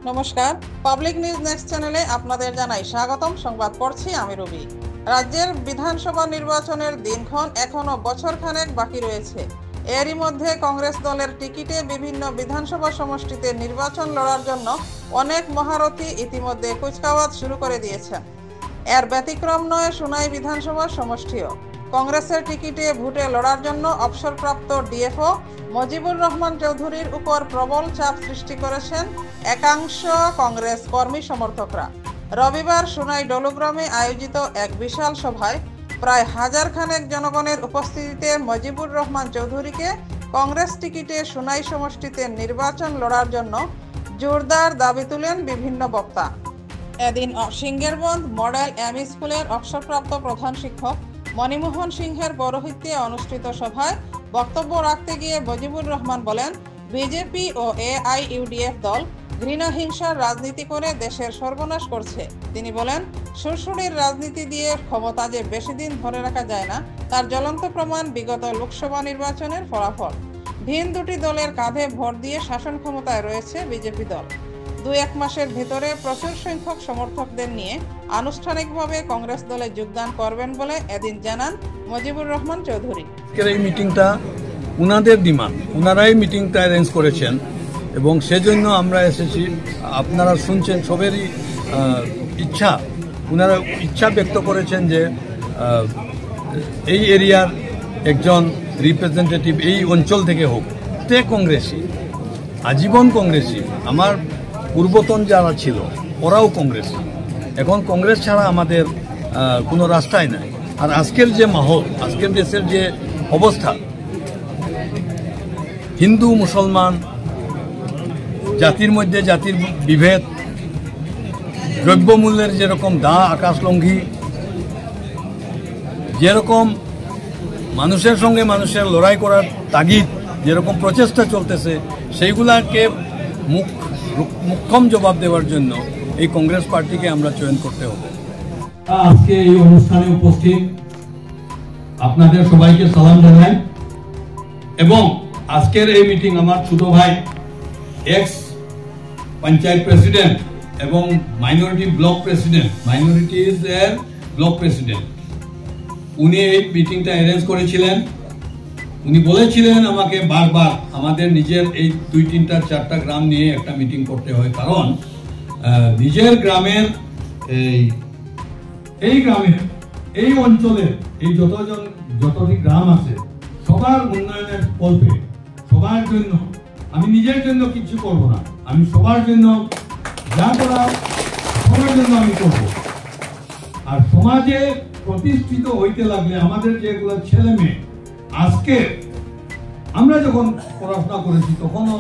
নমস্কার, public news next চ্যানেলে আপনাদের জানাই স্বাগতম। সংবাদ পড়ছি আমি রবি। রাজ্যের বিধানসভা নির্বাচনের দিনক্ষণ এখনো বছরখানেক বাকি রয়েছে। এরই মধ্যে কংগ্রেস দলের টিকিটে বিভিন্ন বিধানসভা সমষ্টিতে নির্বাচন লড়ার জন্য অনেক মহারথী ইতিমধ্যে কুচকাওয়াজ শুরু করে দিয়েছেন। এর ব্যতিক্রম নয় সোনাই বিধানসভা সমষ্টিও। কংগ্রেসের টিকিটে ভোটে লড়ার জন্য অবসরপ্রাপ্ত ডিএফও মজিবুর রহমান চৌধুরীর উপর প্রবল চাপ সৃষ্টি করেছেন একাংশ কংগ্রেস কর্মী সমর্থকরা। রবিবার সোনাই ডলুগ্রামে আয়োজিত এক বিশাল সভায় প্রায় হাজার খানেক জনগণের উপস্থিতিতে মজিবুর রহমান চৌধুরীকে কংগ্রেস টিকিটে সোনাই সমষ্টিতে নির্বাচন লড়ার জন্য জোরদার দাবি তুলেন বিভিন্ন বক্তা। এদিন সিঙ্গেরবন্ধ মডেল এম স্কুলের অবসরপ্রাপ্ত প্রধান শিক্ষক মণিমোহন সিংহের পৌরোহিত্যে অনুষ্ঠিত সভায় বক্তব্য রাখতে গিয়ে মজিবুর রহমান বলেন, বিজেপি ও এআইইউডিএফ দল ঘৃণা হিংসার রাজনীতি করে দেশের সর্বনাশ করছে। তিনি বলেন, সুরসুরির রাজনীতি দিয়ে ক্ষমতা যে বেশি দিন ধরে রাখা যায় না তার জ্বলন্ত প্রমাণ বিগত লোকসভা নির্বাচনের ফলাফল। ভিন দুটি দলের কাঁধে ভর দিয়ে শাসন ক্ষমতায় রয়েছে বিজেপি দল। 2-1 মাসের ভেতরে প্রচুর সংখ্যক সমর্থকদের নিয়ে আনুষ্ঠানিকভাবে কংগ্রেস দলে যোগদান করবেন বলে এদিন জানান মজিবুর রহমান চৌধুরী। এই মিটিংটা উনাদের ডিমান্ড, উনারাই মিটিংটা অ্যারেঞ্জ করেছেন এবং সেজন্য আমরা এসেছি। আপনারা শুনছেন সবেরই ইচ্ছা, উনারা ইচ্ছা ব্যক্ত করেছেন যে এই এরিয়ার একজন রিপ্রেজেন্টেটিভ এই অঞ্চল থেকে হোক। তে কংগ্রেসি, আজীবন কংগ্রেসি। আমার পূর্বতন যারা ছিল ওরাও কংগ্রেসি। এখন কংগ্রেস ছাড়া আমাদের কোনো রাস্তাই নাই। আর আজকের যে মাহল, আজকের দেশের যে অবস্থা, হিন্দু মুসলমান জাতির মধ্যে জাতির বিভেদ, দ্রব্যমূল্যের যেরকম আকাশলঙ্ঘী, যেরকম মানুষের সঙ্গে মানুষের লড়াই করার তাগিদ, যেরকম প্রচেষ্টা চলতেছে, সেইগুলাকে মুখ্যম জবাব দেওয়ার জন্য এই কংগ্রেস পার্টিকে আমরা চয়ন করতে হবে। আজকে এই অনুষ্ঠানে উপস্থিত আপনাদের সবাইকে সালাম জানাই এবং আজকের এই মিটিং আমার ছোট ভাই এক্স পঞ্চায়েত প্রেসিডেন্ট এবং মাইনরিটি ব্লক প্রেসিডেন্ট, মাইনরিটিজ এর ব্লক প্রেসিডেন্ট, উনি এই মিটিংটা অ্যারেঞ্জ করেছিলেন। উনি বলেছিলেন আমাকে বারবার আমাদের নিজের এই 2-3-4টা গ্রাম নিয়ে একটা মিটিং করতে হয়, কারণ নিজের গ্রামের এই গ্রামের এই অঞ্চলের এই যতটি গ্রাম আছে সবার উন্নয়নের কল্পে সবার জন্য, আমি নিজের জন্য কিছু করব না, আমি সবার জন্য যা করার সবার জন্য আমি করব। আর সমাজে প্রতিষ্ঠিত হইতে লাগলে আমাদের যেগুলো ছেলে মেয়ে, আজকে আমরা যখন পড়াশোনা করেছি তখনও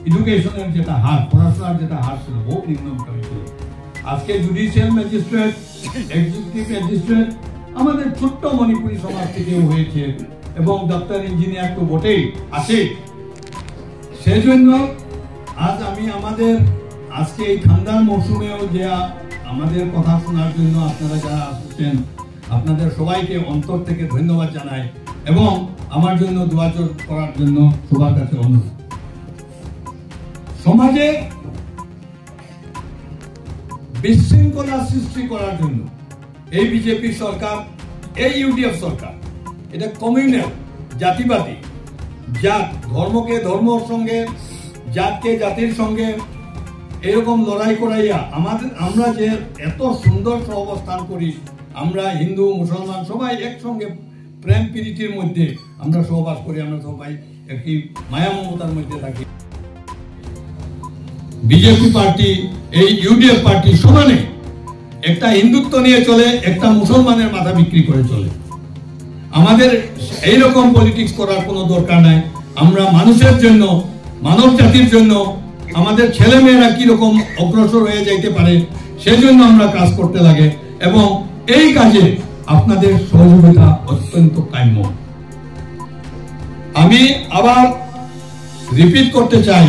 এডুকেশনের যেটা হার, পড়াশোনার যেটা হার ছিল বহু নিম্নগামী ছিল। আজকে জুডিশিয়াল ম্যাজিস্ট্রেট, এক্সিকিউটিভ ম্যাজিস্ট্রেট আমাদের ছোট্ট মণিপুরী সমাজ থেকেও হয়েছে এবং ডাক্তার ইঞ্জিনিয়ার তো বটেই আছে। সেজন্য আজ আমি আমাদের আজকে এই ঠান্ডার মৌসুমেও যে আমাদের কথা শোনার জন্য আপনারা যারা আসছেন, আপনাদের সবাইকে অন্তর থেকে ধন্যবাদ জানাই এবং আমার জন্য দোয়া করার জন্য সবার কাছে অনুরোধ। সমাজে বিশৃঙ্খলা সৃষ্টি করার জন্য এই বিজেপি সরকার, এই ইউডিএফ সরকার, এটা কমিউনাল, জাতিবাদী, জাত ধর্মকে ধর্মের সঙ্গে, জাতকে জাতির সঙ্গে এরকম লড়াই করাইয়া আমরা যে এত সুন্দর সহাবস্থান করি, আমরা হিন্দু মুসলমান সবাই একসঙ্গে প্রেম প্রীতির মধ্যে আমরা সহবাস করি, আমরা সবাই একটি মায়া মমতার মধ্যে থাকি। বিজেপি পার্টি, এই ইউডিএফ পার্টি সমানে একটা হিন্দুত্ব নিয়ে চলে, একটা মুসলমানের মাথা বিক্রি করে চলে। আমাদের এইরকম পলিটিক্স করার কোনো দরকার নাই। আমরা মানুষের জন্য, মানব জাতির জন্য, আমাদের ছেলে মেয়েরা কিরকম অগ্রসর হয়ে যাইতে পারে সেজন্য আমরা কাজ করতে লাগে এবং এই কাজে আপনাদের সহযোগিতা অত্যন্ত কাম্য। আমি আবার রিপিট করতে চাই,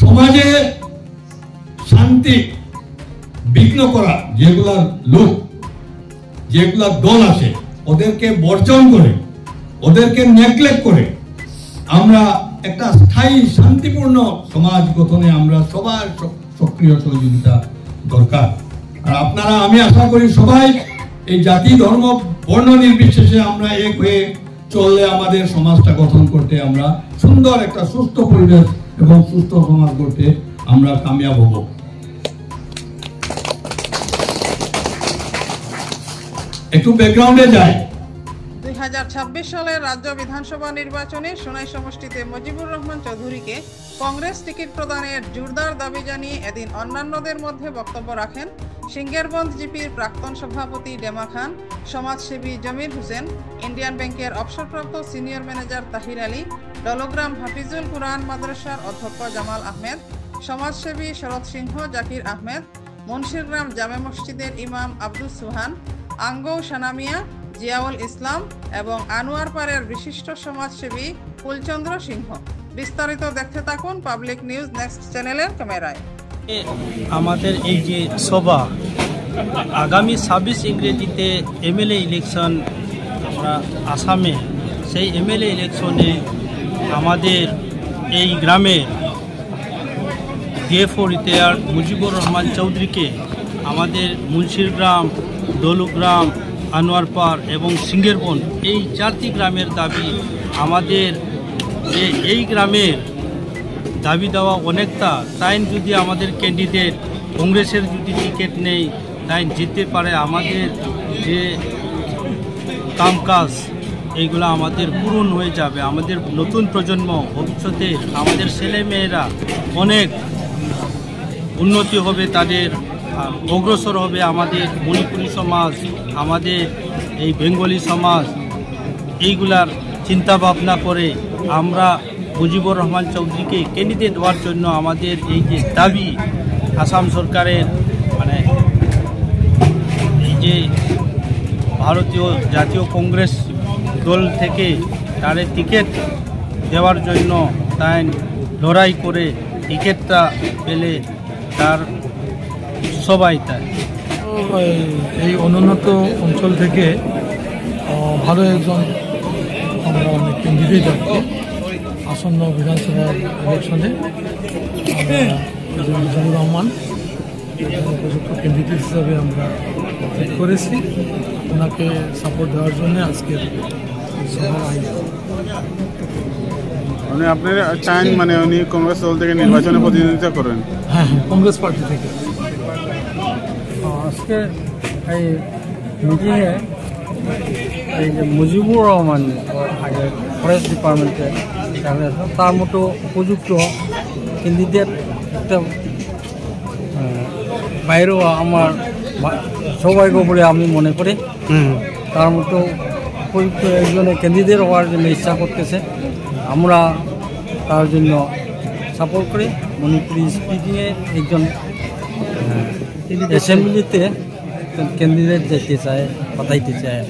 সমাজে শান্তি বিঘ্ন করা যেগুলা লোক, যেগুলা দল আছে, ওদেরকে বর্জন করে, ওদেরকে নেগলেক্ট করে আমরা একটা স্থায়ী শান্তিপূর্ণ সমাজ গঠনে আমরা সবার সক্রিয় সহযোগিতা দরকার। আর আপনারা, আমি আশা করি সবাই এই জাতি ধর্ম বর্ণ নির্বিশেষে আমরা এক হয়ে চললে আমাদের সমাজটা গঠন করতে, আমরা সুন্দর একটা সুস্থ পরিবেশ এবং সুস্থ সমাজ করতে আমরা কামিয়াব হব। একটু ব্যাকগ্রাউন্ডে যাই। 2026 সালের রাজ্য বিধানসভা নির্বাচনে সোনাই সমষ্টিতে মুজিবুর রহমান চৌধুরীকে কংগ্রেস টিকিট প্রদানের জোরদার দাবি জানিয়ে এদিন অন্যান্যদের মধ্যে বক্তব্য রাখেন সিঙ্গেরবন্দ জিপির প্রাক্তন সভাপতি ডেমা খান, সমাজসেবী জমির হোসেন, ইন্ডিয়ান ব্যাংকের অবসরপ্রাপ্ত সিনিয়র ম্যানেজার তাহির আলী, ডলগ্রাম হাফিজুল কুরআন মাদ্রাসার অধ্যক্ষ জামাল আহমেদ, সমাজসেবী শরৎ সিংহ, জাকির আহমেদ, মুন্সিরগ্রাম জামে মসজিদের ইমাম আব্দুল সুহান, আঙ্গৌ সানামিয়া, জিয়াউল ইসলাম এবং আনোয়ারপাড়ের বিশিষ্ট সমাজসেবী কুলচন্দ্র সিংহ। বিস্তারিত দেখতে থাকুন পাবলিক নিউজ নেক্সট চ্যানেলের ক্যামেরায়। আমাদের এই যে সভা, আগামী 26 ইংরেজিতে এমএলএ ইলেকশন আসামে, সেই এমএলএ ইলেকশনে আমাদের এই গ্রামে ডিএফও রিটায়ার্ড মুজিবুর রহমান চৌধুরীকে আমাদের মুন্সিরগ্রাম, দলুগ্রাম, আনোয়ারপাড় এবং সিঙ্গেরবন্দ এই 4টি গ্রামের দাবি। আমাদের যে এই গ্রামের দাবি দেওয়া অনেকটা, তাই যদি আমাদের ক্যান্ডিডেট কংগ্রেসের যদি টিকিট নেই তাই জিততে পারে, আমাদের যে কামকাজ এইগুলো আমাদের পূরণ হয়ে যাবে। আমাদের নতুন প্রজন্ম ভবিষ্যতে আমাদের ছেলেমেয়েরা অনেক উন্নতি হবে, তাদের অগ্রসর হবে। আমাদের মণিপুরী সমাজ, আমাদের এই বেঙ্গলি সমাজ, এইগুলার চিন্তা ভাবনা করে আমরা মুজিবুর রহমান চৌধুরীকে ক্যান্ডিডেট হওয়ার জন্য আমাদের এই যে দাবি, আসাম সরকারের এই যে ভারতীয় জাতীয় কংগ্রেস দল থেকে তার টিকিট দেওয়ার জন্য তাই লড়াই করে টিকিটটা পেলে তার সবাই তাই। এই অনুন্নত অঞ্চল থেকে ভালো একজন আমরা অনেক ক্যান্ডিডেট আছে আসন্ন বিধানসভা ইলেকশনে। মুজিবুর রহমান উপযুক্ত ক্যান্ডিডেট হিসাবে আমরা ঠিক করেছি, ওনাকে সাপোর্ট দেওয়ার জন্য আজকের সভা আয়োজন। মানে আপনারা চান মানে উনি কংগ্রেস দল থেকে নির্বাচনে প্রতিদ্বন্দ্বিতা করেন? হ্যাঁ, কংগ্রেস পার্টি থেকে। আজকে এই মিটিংয়ে এই যে মুজিবুর রহমান আগে ফরেস্ট ডিপার্টমেন্টে তার মতো উপযুক্ত ক্যান্ডিডেট একটা বাইরেও আমার সৌভাগ্য বলে আমি মনে করি। তার মতো উপযুক্ত একজনের ক্যান্ডিডেট হওয়ার জন্য ইচ্ছা করতেছে, আমরা তার জন্য সাপোর্ট করি। মণিপুরি স্পিকিংয়ে একজন অ্যাসেম্বলিতে ক্যান্ডিডেট যেতে চায়, পাঠাইতে চায়।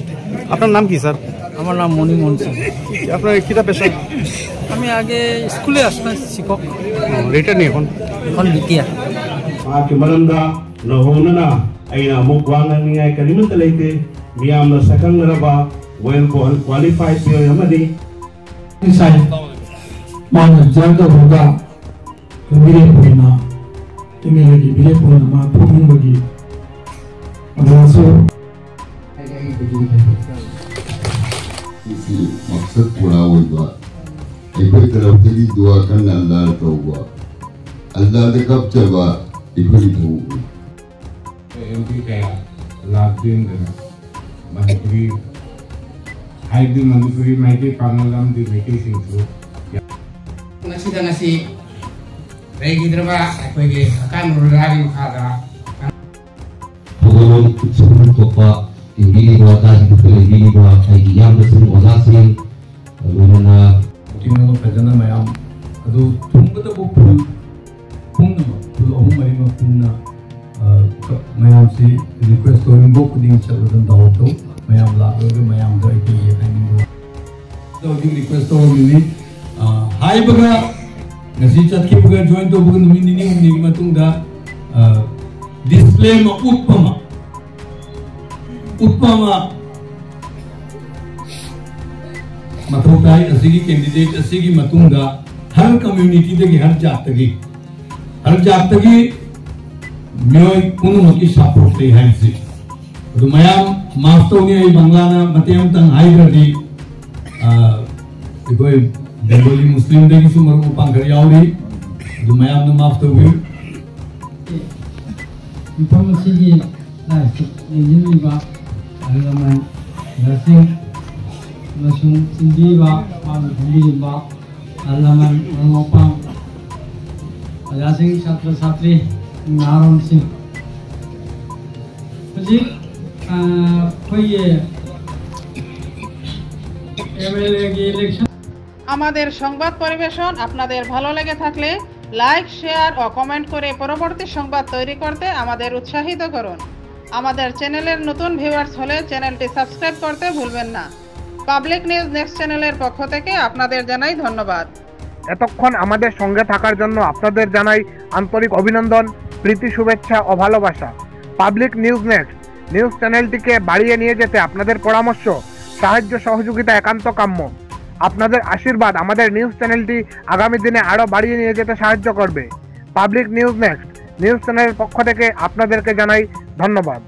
আপনার নাম কি স্যার? আমার নাম মণিমোহন সিং। আপনার কিতা পেশা? আমি আগে স্কুলে আসতাম, শিক্ষক। রিটার্ন এখন দ্বিতীয় Maramda Lahonana Aina Mukwangan Nia Kalimutalate Miam the second Raba well qualified for Yamadi inside mana jaga hoga bire purina emele ki bire purina ma purun bagi also isi maksud pura hoiba ekoi taraf tegi dua kan Allah tauba Allah de kap chaba ekoi thau MP kaya labdin Manipuri hide the Manipuri mighty Pangalam the vacation through nasi bagi drama aku ini akan berlari makada Pagolong sebelum topa tinggi dua kali tinggi dua kali yang besar olasing mana tinggal pada mayam adu tunggu tu pun mari punna mayam si request orang bok ding cakap tentang tu mayam lalu ke mayam tu itu ye kan tu ding request orang ini hai baga nasi cat ki baga join tu baga ni matung dah display ma utpama mathukai asigi candidate asigi matung dah her community दे हर जातगी मियोय कुनु मकी support ते HiAce तो मयाम माफ्तोनी आई बांग्लाना मतेम तंग हाइग्रदी कोई Bengali मुस्लिम दे किसु मरु पांगरी यावरी तो मयाम न माफ्तोगी informasi life engineering alaman nursing langsung sindi ba pamili ba alaman ngopang alasing छात्र छात्री नारायण सिंह जी कोई एमएलए की इलेक्शन আমাদের সংবাদ পরিবেশন আপনাদের ভালো লেগে থাকলে লাইক শেয়ার ও কমেন্ট করে পরবর্তী সংবাদ তৈরি করতে আমাদের উৎসাহিত করুন। আমাদের চ্যানেলের নতুন ভিউয়ার্স হলে চ্যানেলটি সাবস্ক্রাইব করতে ভুলবেন না। পাবলিক নিউজ নেক্সট চ্যানেলের পক্ষ থেকে আপনাদের জানাই ধন্যবাদ। এতক্ষণ আমাদের সঙ্গে থাকার জন্য আপনাদের জানাই আন্তরিক অভিনন্দন, প্রীতি, শুভেচ্ছা ও ভালোবাসা। পাবলিক নিউজ নেক্সট নিউজ চ্যানেলটিকে বাড়িয়ে নিয়ে যেতে আপনাদের পরামর্শ, সাহায্য, সহযোগিতা একান্ত কাম্য। আপনাদের আশীর্বাদ আমাদের নিউজ চ্যানেলটি আগামী দিনে আরও বাড়িয়ে নিয়ে যেতে সাহায্য করবে। পাবলিক নিউজ নেক্সট নিউজ চ্যানেলের পক্ষ থেকে আপনাদেরকে জানাই ধন্যবাদ।